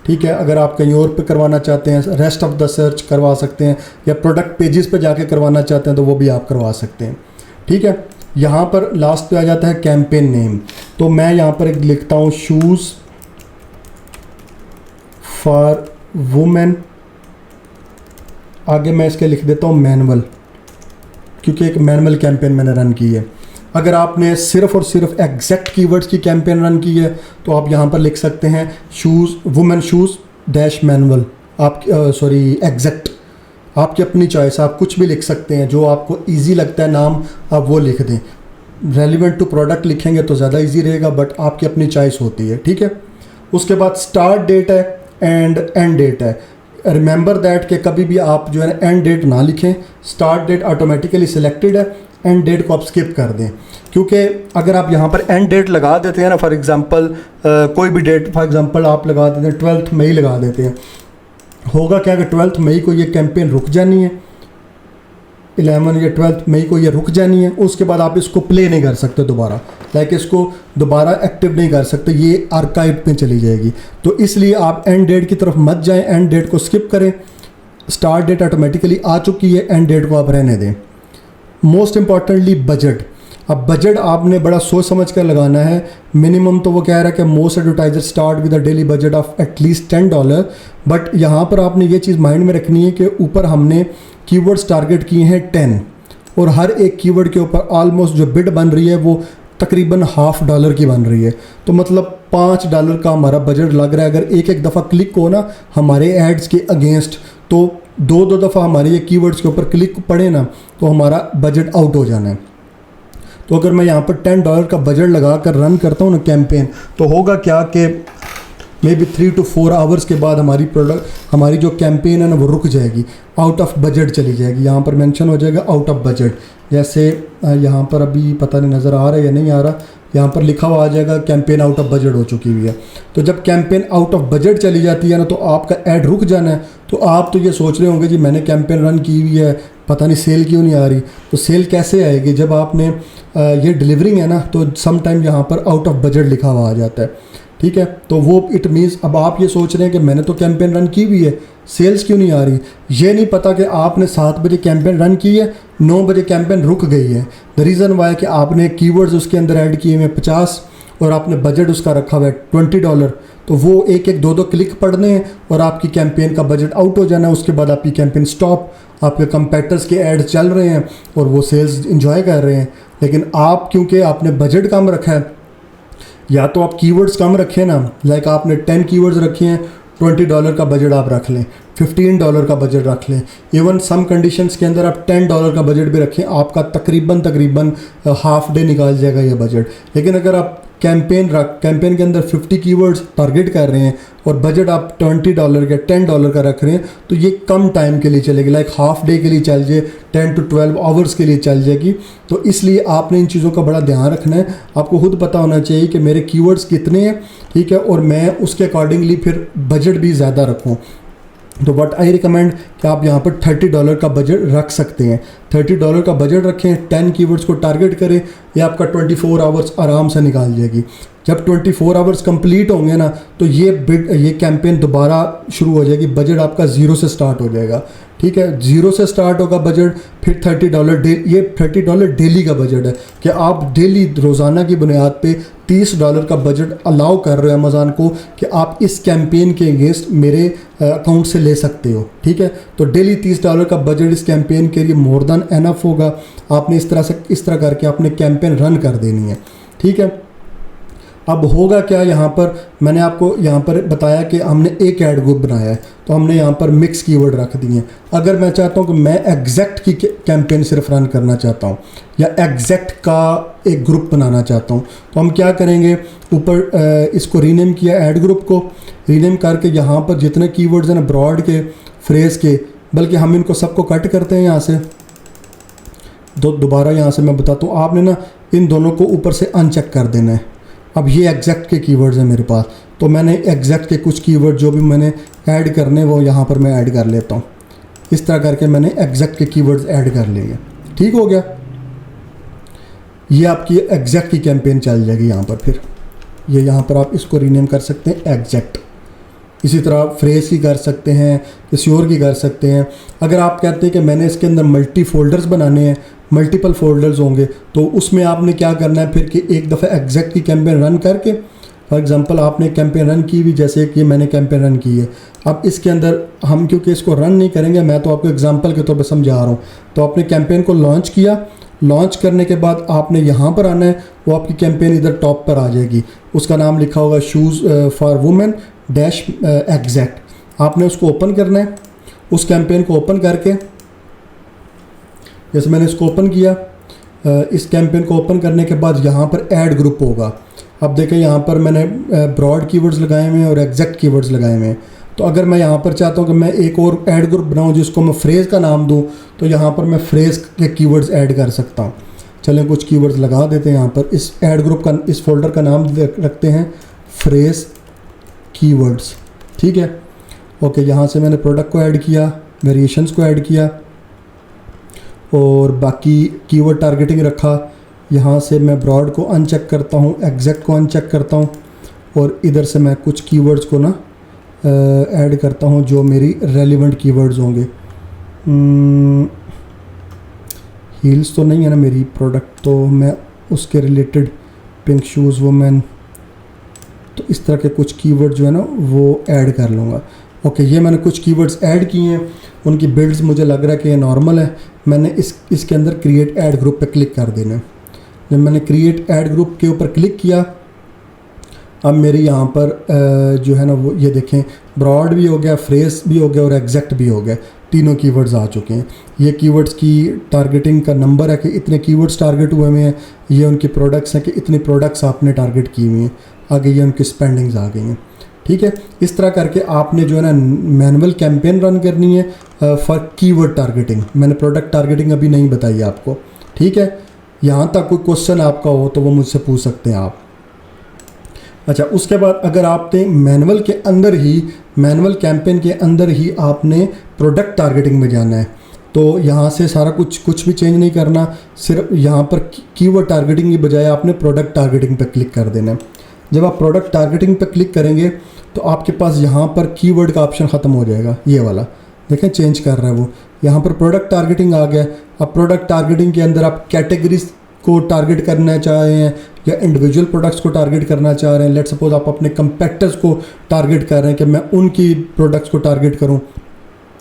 ठीक है। अगर आप कहीं और पे करवाना चाहते हैं, रेस्ट ऑफ द सर्च करवा सकते हैं, या प्रोडक्ट पेजेस पे जाके करवाना चाहते हैं तो वो भी आप करवा सकते हैं, ठीक है। यहाँ पर लास्ट पे आ जाता है कैंपेन नेम। तो मैं यहाँ पर एक लिखता हूँ शूज़ फॉर वुमेन, आगे मैं इसके लिख देता हूँ मैनुअल, क्योंकि एक मैनुअल कैंपेन मैंने रन की है। अगर आपने सिर्फ और सिर्फ एग्जैक्ट कीवर्ड्स की कैंपेन रन की है तो आप यहाँ पर लिख सकते हैं shoes women shoes dash manual, आप एग्जैक्ट आपकी अपनी चॉइस, आप कुछ भी लिख सकते हैं, जो आपको ईजी लगता है नाम आप वो लिख दें। रेलिवेंट टू प्रोडक्ट लिखेंगे तो ज़्यादा ईजी रहेगा, बट आपकी अपनी चॉइस होती है, ठीक है। उसके बाद स्टार्ट डेट है एंड एंड डेट है। रिमेंबर दैट कि कभी भी आप जो है एंड डेट ना लिखें, स्टार्ट डेट ऑटोमेटिकली सिलेक्टेड है, एंड डेट को आप स्किप कर दें, क्योंकि अगर आप यहाँ पर एंड डेट लगा देते हैं ना, फॉर एग्जांपल कोई भी डेट, फॉर एग्जांपल आप लगा देते हैं 12 मई लगा देते हैं, होगा क्या कि 12 मई को ये कैंपेन रुक जानी है, 11 या 12 मई को ये रुक जानी है। उसके बाद आप इसको प्ले नहीं कर सकते दोबारा, लाइक इसको दोबारा एक्टिव नहीं कर सकते, ये आर्काइव में चली जाएगी। तो इसलिए आप एंड डेट की तरफ मत जाएं, एंड डेट को स्किप करें। स्टार्ट डेट ऑटोमेटिकली आ चुकी है, एंड डेट को आप रहने दें। Most importantly budget. अब बजट आपने बड़ा सोच समझ कर लगाना है। मिनिमम तो वो कह रहा है कि most advertiser start with a daily budget of at least $10, but यहाँ पर आपने ये चीज़ माइंड में रखनी है कि ऊपर हमने कीवर्ड्स टारगेट किए हैं 10, और हर एक कीवर्ड के ऊपर ऑलमोस्ट जो बिड बन रही है वो तकरीबन $50 की बन रही है। तो मतलब $5 का हमारा बजट लग रहा है। अगर एक एक दफ़ा क्लिक हो ना हमारे एड्स के अगेंस्ट, तो दो दफ़ा हमारे ये कीवर्ड्स के ऊपर क्लिक पड़े ना, तो हमारा बजट आउट हो जाना है। तो अगर मैं यहाँ पर $10 का बजट लगा कर रन करता हूँ ना कैंपेन, तो होगा क्या कि मे बी 3 to 4 आवर्स के बाद हमारी जो कैंपेन है ना वो रुक जाएगी, आउट ऑफ बजट चली जाएगी। यहाँ पर मेंशन हो जाएगा आउट ऑफ बजट। जैसे यहाँ पर अभी पता नहीं नज़र आ रहा है या नहीं आ रहा, यहाँ पर लिखा हुआ आ जाएगा कैंपेन आउट ऑफ बजट हो चुकी हुई है। तो जब कैंपेन आउट ऑफ बजट चली जाती है ना, तो आपका ऐड रुक जाना है। तो आप तो ये सोच रहे होंगे जी मैंने कैंपेन रन की हुई है, पता नहीं सेल क्यों नहीं आ रही। तो सेल कैसे आएगी जब आपने ये डिलीवरिंग है ना, तो सम टाइम यहाँ पर आउट ऑफ बजट लिखा हुआ आ जाता है, ठीक है। तो वो इट मीन्स अब आप ये सोच रहे हैं कि मैंने तो कैंपेन रन की हुई है, सेल्स क्यों नहीं आ रही। ये नहीं पता कि आपने 7 बजे कैंपेन रन की है, 9 बजे कैंपेन रुक गई है। द रीज़न वाई कि आपने कीवर्ड्स उसके अंदर ऐड किए हुए 50 और आपने बजट उसका रखा हुआ है $20। तो वो एक एक 2 क्लिक पढ़ने हैं और आपकी कैंपेन का बजट आउट हो जाना है। उसके बाद आपकी कैंपेन स्टॉप, आपके कंपेटर्स के ऐड चल रहे हैं और वो सेल्स इंजॉय कर रहे हैं। लेकिन आप क्योंकि आपने बजट कम रखा है, या तो आप कीवर्ड्स कम रखें ना, लाइक आपने 10 कीवर्ड्स रखे हैं, $20 का बजट आप रख लें, $15 का बजट रख लें। इवन सम कंडीशंस के अंदर आप $10 का बजट भी रखें, आपका तकरीबन हाफ डे निकाल जाएगा ये बजट। लेकिन अगर आप कैंपेन के अंदर 50 कीवर्ड्स टारगेट कर रहे हैं और बजट आप $20 या $10 का रख रहे हैं, तो ये कम टाइम के लिए चलेगी, लाइक हाफ डे के लिए चल जाए, 10 to 12 आवर्स के लिए चल जाएगी। तो इसलिए आपने इन चीज़ों का बड़ा ध्यान रखना है। आपको खुद पता होना चाहिए कि मेरे कीवर्ड्स कितने हैं, ठीक है, और मैं उसके अकॉर्डिंगली फिर बजट भी ज़्यादा रखूँ। तो व्हाट आई रिकमेंड कि आप यहाँ पर $30 का बजट रख सकते हैं। $30 का बजट रखें, 10 कीवर्ड्स को टारगेट करें, ये आपका 24 आवर्स आराम से निकाल जाएगी। जब 24 आवर्स कंप्लीट होंगे ना, तो ये कैंपेन दोबारा शुरू हो जाएगी, बजट आपका 0 से स्टार्ट हो जाएगा, ठीक है। 0 से स्टार्ट होगा बजट, फिर $30 ये $30 डेली का बजट है कि आप डेली रोज़ाना की बुनियाद पे $30 का बजट अलाउ कर रहे हो अमेज़ॉन को कि आप इस कैंपेन के अगेंस्ट मेरे अकाउंट से ले सकते हो, ठीक है। तो डेली $30 का बजट इस कैंपेन के लिए मोर देन एनफ होगा। आपने इस तरह करके आपने कैंपेन रन कर देनी है, ठीक है। अब होगा क्या, यहाँ पर मैंने आपको यहाँ पर बताया कि हमने एक ऐड ग्रुप बनाया है, तो हमने यहाँ पर मिक्स कीवर्ड रख दिए हैं। अगर मैं चाहता हूँ कि मैं एग्जैक्ट की कैंपेन सिर्फ रन करना चाहता हूँ या एग्जैक्ट का एक ग्रुप बनाना चाहता हूँ, तो हम क्या करेंगे, ऊपर इसको रीनेम किया, ऐड ग्रुप को रीनेम करके यहाँ पर जितने कीवर्ड्स हैं ना ब्रॉड के, फ्रेज के, बल्कि हम इनको सबको कट करते हैं यहाँ से। दोबारा यहाँ से मैं बताता हूँ, आपने ना इन दोनों को ऊपर से अनचेक कर देना है। अब ये एग्जैक्ट के कीवर्ड्स हैं मेरे पास, तो मैंने एग्जैक्ट के कुछ कीवर्ड जो भी मैंने ऐड करने वो यहाँ पर मैं ऐड कर लेता हूँ। इस तरह करके मैंने एग्जैक्ट के कीवर्ड्स ऐड कर लिए, ठीक हो गया। ये आपकी एग्जैक्ट की कैंपेन चल जाएगी यहाँ पर। फिर ये यहाँ पर आप इसको रीनेम कर सकते हैं एग्जैक्ट। इसी तरह फ्रेज की कर सकते हैं, किसी और की कर सकते हैं। अगर आप कहते हैं कि मैंने इसके अंदर मल्टी फोल्डर्स बनाने हैं, मल्टीपल फोल्डर्स होंगे, तो उसमें आपने क्या करना है फिर कि एक दफ़ा एग्जैक्ट की कैंपेन रन करके, फॉर एग्जांपल आपने कैंपेन रन की हुई, जैसे कि मैंने कैंपेन रन की है। अब इसके अंदर हम क्योंकि इसको रन नहीं करेंगे, मैं तो आपको एग्जांपल के तौर पे समझा रहा हूँ। तो आपने कैंपेन को लॉन्च किया, लॉन्च करने के बाद आपने यहाँ पर आना है, वो आपकी कैंपेन इधर टॉप पर आ जाएगी, उसका नाम लिखा होगा shoes for women dash exact. आपने उसको ओपन करना है। उस कैंपेन को ओपन करके, जैसे मैंने इसको ओपन किया, इस कैंपेन को ओपन करने के बाद यहाँ पर ऐड ग्रुप होगा। अब देखें यहाँ पर मैंने ब्रॉड कीवर्ड्स लगाए हुए हैं और एग्जैक्ट कीवर्ड्स लगाए हुए हैं। तो अगर मैं यहाँ पर चाहता हूँ कि मैं एक और ऐड ग्रुप बनाऊँ जिसको मैं फ्रेज़ का नाम दूँ, तो यहाँ पर मैं फ्रेज़ के कीवर्ड्स ऐड कर सकता हूँ। चलें कुछ कीवर्ड्स लगा देते हैं यहाँ पर। इस ऐड ग्रुप का, इस फोल्डर का नाम रखते हैं फ्रेज़ कीवर्ड्स, ठीक है। ओके, यहाँ से मैंने प्रोडक्ट को ऐड किया, वेरिएशंस को ऐड किया और बाकी कीवर्ड टारगेटिंग रखा। यहाँ से मैं ब्रॉड को अनचेक करता हूँ, एग्जैक्ट को अनचेक करता हूँ और इधर से मैं कुछ कीवर्ड्स को ना ऐड करता हूँ जो मेरी रेलिवेंट कीवर्ड्स होंगे। हील्स तो नहीं है ना मेरी प्रोडक्ट, तो मैं उसके रिलेटेड पिंक शूज़ वुमेन, तो इस तरह के कुछ कीवर्ड जो है ना वो ऐड कर लूँगा। ओके, ये मैंने कुछ कीवर्ड्स ऐड किए हैं, उनकी बिल्ड्स मुझे लग रहा है कि ये नॉर्मल है। मैंने इसके अंदर क्रिएट ऐड ग्रुप पे क्लिक कर देना है। जब मैंने क्रिएट ऐड ग्रुप के ऊपर क्लिक किया, अब मेरे यहाँ पर जो है ना वो ये देखें, ब्रॉड भी हो गया, फ्रेज भी हो गया और एग्जैक्ट भी हो गया, तीनों कीवर्ड्स आ चुके हैं। ये कीवर्ड्स की टारगेटिंग का नंबर है कि इतने कीवर्ड्स टारगेट हुए हुए हैं, ये उनकी प्रोडक्ट्स हैं कि इतने प्रोडक्ट्स आपने टारगेट की हुई हैं, आगे ये उनकी स्पेंडिंग्स आ गई हैं, ठीक है। इस तरह करके आपने जो है ना मैनुअल कैंपेन रन करनी है फॉर कीवर्ड टारगेटिंग। मैंने प्रोडक्ट टारगेटिंग अभी नहीं बताई आपको, ठीक है। यहाँ तक कोई क्वेश्चन आपका हो तो वो मुझसे पूछ सकते हैं आप। अच्छा, उसके बाद अगर आपने मैनुअल के अंदर ही, मैनुअल कैंपेन के अंदर ही आपने प्रोडक्ट टारगेटिंग में जाना है, तो यहाँ से सारा कुछ भी चेंज नहीं करना, सिर्फ यहाँ पर कीवर्ड टारगेटिंग की बजाय आपने प्रोडक्ट टारगेटिंग पर क्लिक कर देना है। जब आप प्रोडक्ट टारगेटिंग पर क्लिक करेंगे तो आपके पास यहाँ पर कीवर्ड का ऑप्शन ख़त्म हो जाएगा, ये वाला देखें चेंज कर रहा है वो। यहाँ पर प्रोडक्ट टारगेटिंग आ गया। अब प्रोडक्ट टारगेटिंग के अंदर आप कैटेगरीज को टारगेट करना चाह रहे हैं या इंडिविजुअल प्रोडक्ट्स को टारगेट करना चाह रहे हैं। लेट्स सपोज आप अपने कंपेटिटर्स को टारगेट कर रहे हैं कि मैं उनकी प्रोडक्ट्स को टारगेट करूं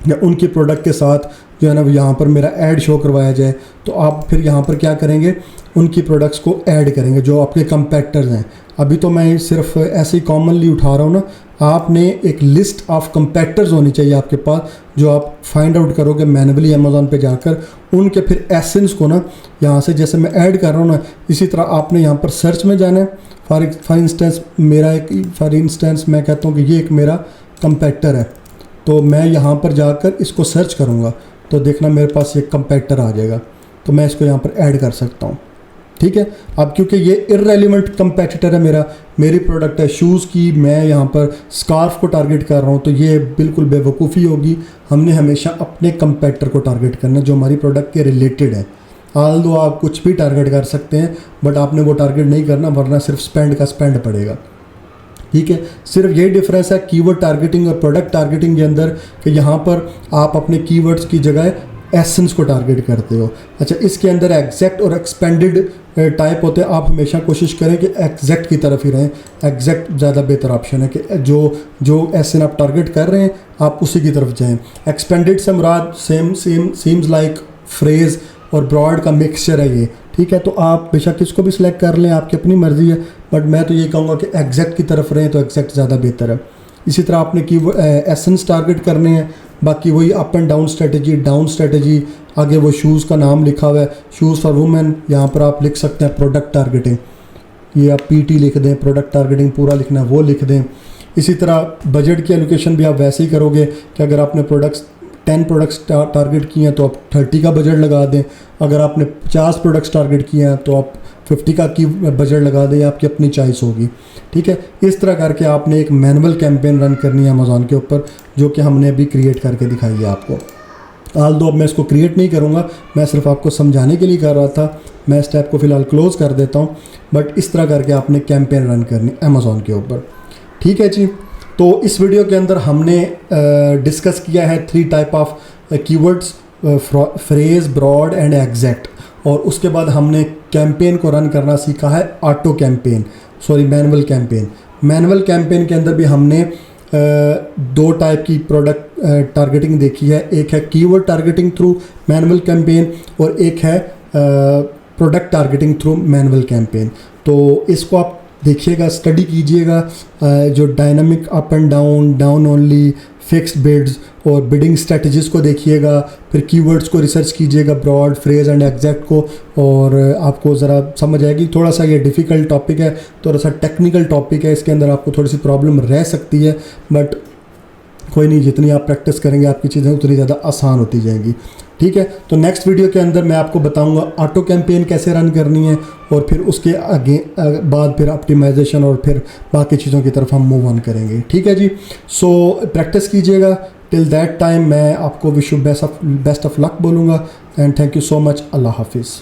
या उनकी प्रोडक्ट के साथ जो है ना यहाँ पर मेरा ऐड शो करवाया जाए, तो आप फिर यहाँ पर क्या करेंगे, उनकी प्रोडक्ट्स को ऐड करेंगे जो आपके कंपेटिटर्स हैं। अभी तो मैं सिर्फ ऐसे ही कॉमनली उठा रहा हूँ ना, आपने एक लिस्ट ऑफ कंपेटिटर्स होनी चाहिए आपके पास जो आप फाइंड आउट करोगे मैनुअली अमेज़ॉन पे जाकर, उनके फिर एसेंस को ना यहाँ से जैसे मैं ऐड कर रहा हूँ ना, इसी तरह आपने यहाँ पर सर्च में जाना है। फॉर इंस्टेंस मैं कहता हूँ कि ये एक मेरा कंपेटिटर है, तो मैं यहाँ पर जाकर इसको सर्च करूँगा तो देखना मेरे पास ये कंपेटिटर आ जाएगा, तो मैं इसको यहाँ पर ऐड कर सकता हूँ, ठीक है। अब क्योंकि ये इररेलेवेंट कंपेटिटर है मेरी प्रोडक्ट है शूज़ की, मैं यहाँ पर स्कार्फ को टारगेट कर रहा हूँ, तो ये बिल्कुल बेवकूफ़ी होगी। हमने हमेशा अपने कंपेटिटर को टारगेट करना जो हमारी प्रोडक्ट के रिलेटेड है। ऑल्दो आप कुछ भी टारगेट कर सकते हैं, बट आपने वो टारगेट नहीं करना, वरना सिर्फ स्पेंड का स्पेंड पड़ेगा, ठीक है। सिर्फ यही डिफरेंस है कीवर्ड टारगेटिंग और प्रोडक्ट टारगेटिंग के अंदर कि यहाँ पर आप अपने कीवर्ड्स की जगह एसेंस को टारगेट करते हो। अच्छा, इसके अंदर एग्जैक्ट और एक्सपेंडेड टाइप होते हैं। आप हमेशा कोशिश करें कि एग्जैक्ट की तरफ ही रहें, एग्जैक्ट ज़्यादा बेहतर ऑप्शन है कि जो एसेन आप टारगेट कर रहे हैं आप उसी की तरफ जाएं। एक्सपेंडेड से मुराद सीम्स लाइक फ्रेज और ब्रॉड का मिक्सचर है ये, ठीक है। तो आप बेशक इसको भी सिलेक्ट कर लें, आपकी अपनी मर्ज़ी है, बट मैं तो ये कहूँगा कि एग्जैक्ट की तरफ रहें तो एग्जैक्ट ज़्यादा बेहतर है। इसी तरह आपने की एसेंस टारगेट करने हैं, बाकी वही अप एंड डाउन स्ट्रेटजी, आगे वो शूज़ का नाम लिखा हुआ है, शूज़ फॉर वुमेन, यहाँ पर आप लिख सकते हैं प्रोडक्ट टारगेटिंग, ये आप पीटी लिख दें, प्रोडक्ट टारगेटिंग पूरा लिखना है वो लिख दें। इसी तरह बजट की एलोकेशन भी आप वैसे ही करोगे कि अगर आपने 10 प्रोडक्ट्स टारगेट किए हैं तो आप 30 का बजट लगा दें, अगर आपने 50 प्रोडक्ट्स टारगेट किए हैं तो आप 50 का की बजट लगा दें, आपकी अपनी चॉइस होगी, ठीक है। इस तरह करके आपने एक मैनुअल कैंपेन रन करनी है अमेज़ॉन के ऊपर, जो कि हमने अभी क्रिएट करके दिखाई है आपको। ऑल्दो अब मैं इसको क्रिएट नहीं करूँगा, मैं सिर्फ आपको समझाने के लिए कर रहा था। मैं इस टैब को फ़िलहाल क्लोज़ कर देता हूँ, बट इस तरह करके आपने कैंपेन रन करनी अमेज़ॉन के ऊपर, ठीक है जी। तो इस वीडियो के अंदर हमने डिस्कस किया है 3 type of keywords, phrase, broad and exact, और उसके बाद हमने कैंपेन को रन करना सीखा है मैनुअल कैंपेन। मैनुअल कैंपेन के अंदर भी हमने 2 टाइप की प्रोडक्ट टारगेटिंग देखी है, एक है keyword targeting through manual campaign और एक है product targeting through manual campaign. तो इसको आप देखिएगा, स्टडी कीजिएगा जो dynamic up and down, down only, fixed bids और बिडिंग स्ट्रेटजीज़ को देखिएगा। फिर कीवर्ड्स को रिसर्च कीजिएगा, ब्रॉड, फ्रेज एंड एग्जैक्ट को, और आपको ज़रा समझ आएगी। थोड़ा सा ये डिफ़िकल्ट टॉपिक है, थोड़ा सा टेक्निकल टॉपिक है, इसके अंदर आपको थोड़ी सी प्रॉब्लम रह सकती है, बट कोई नहीं, जितनी आप प्रैक्टिस करेंगे आपकी चीज़ें उतनी ज़्यादा आसान होती जाएंगी। ठीक है, तो नेक्स्ट वीडियो के अंदर मैं आपको बताऊंगा ऑटो कैंपेन कैसे रन करनी है, और फिर उसके आगे बाद फिर ऑप्टिमाइजेशन और फिर बाकी चीज़ों की तरफ हम मूव ऑन करेंगे। ठीक है जी, सो प्रैक्टिस कीजिएगा। टिल दैट टाइम मैं आपको wish you best of luck बोलूँगा, and thank you so much. अल्लाह हाफिज़।